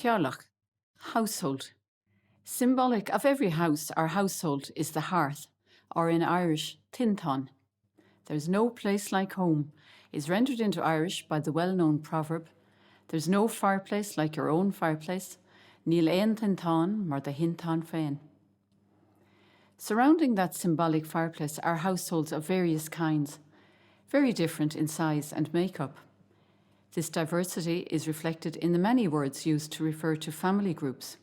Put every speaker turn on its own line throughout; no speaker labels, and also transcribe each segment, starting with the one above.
Teaghlach, household. Symbolic of every house or household is the hearth, or in Irish, tintan. There's no place like home is rendered into Irish by the well-known proverb, there's no fireplace like your own fireplace, níl aon tintan mar the hintan féin. Surrounding that symbolic fireplace are households of various kinds, very different in size and makeup. This diversity is reflected in the many words used to refer to family groups.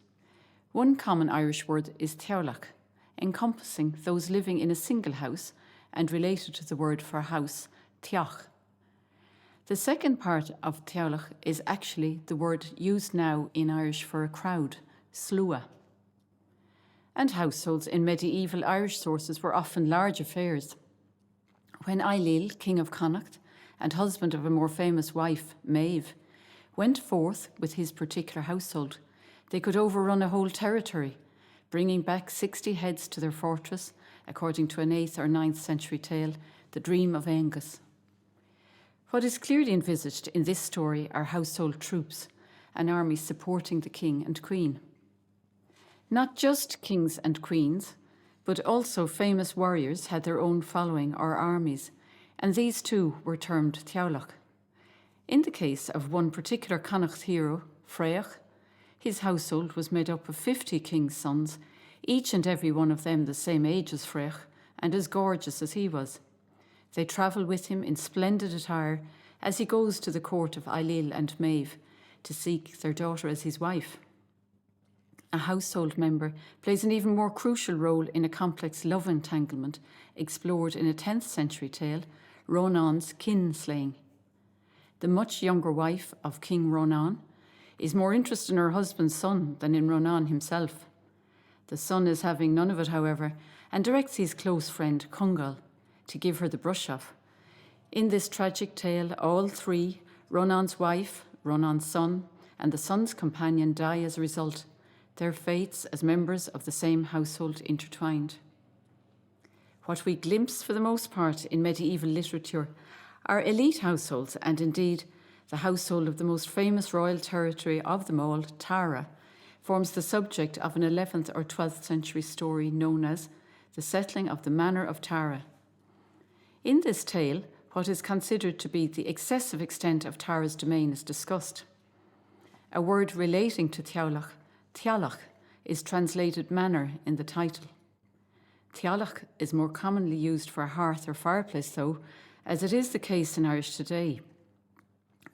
One common Irish word is teaghlach, encompassing those living in a single house and related to the word for house, teach. The second part of teaghlach is actually the word used now in Irish for a crowd, slua. And households in medieval Irish sources were often large affairs. When Ailill, king of Connacht, and husband of a more famous wife, Mhaonaigh, went forth with his particular household, they could overrun a whole territory, bringing back 60 heads to their fortress, according to an 8th or 9th century tale, the Dream of Angus. What is clearly envisaged in this story are household troops, an army supporting the king and queen. Not just kings and queens, but also famous warriors had their own following or armies, and these too were termed teaghlach. In the case of one particular Connacht hero, Freach, his household was made up of 50 king's sons, each and every one of them the same age as Freach and as gorgeous as he was. They travel with him in splendid attire as he goes to the court of Ailill and Mhaonaigh to seek their daughter as his wife. A household member plays an even more crucial role in a complex love entanglement explored in a 10th century tale, Ronins Kin slaying. The much younger wife of King Ronan is more interested in her husband's son than in Ronan himself. The son is having none of it, however, and directs his close friend Cungal to give her the brush off. In this tragic tale, all three, Ronan's wife, Ronan's son, and the son's companion die as a result, their fates as members of the same household intertwined. What we glimpse for the most part in medieval literature are elite households, and indeed the household of the most famous royal territory of them all, Tara, forms the subject of an 11th or 12th century story known as The Settling of the Manor of Tara. In this tale, what is considered to be the excessive extent of Tara's domain is discussed. A word relating to Teaghlach, Teaghlach, is translated manor in the title. Teaghlach is more commonly used for a hearth or fireplace, though, as it is the case in Irish today.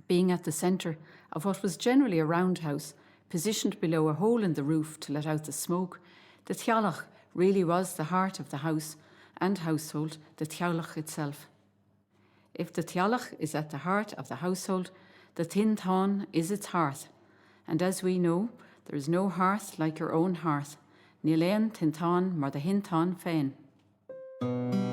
Being at the centre of what was generally a roundhouse, positioned below a hole in the roof to let out the smoke, the Teaghlach really was the heart of the house and household, the Teaghlach itself. If the Teaghlach is at the heart of the household, the tintan is its hearth, and as we know, there is no hearth like your own hearth. Níl aon tintan mar the hintan féin.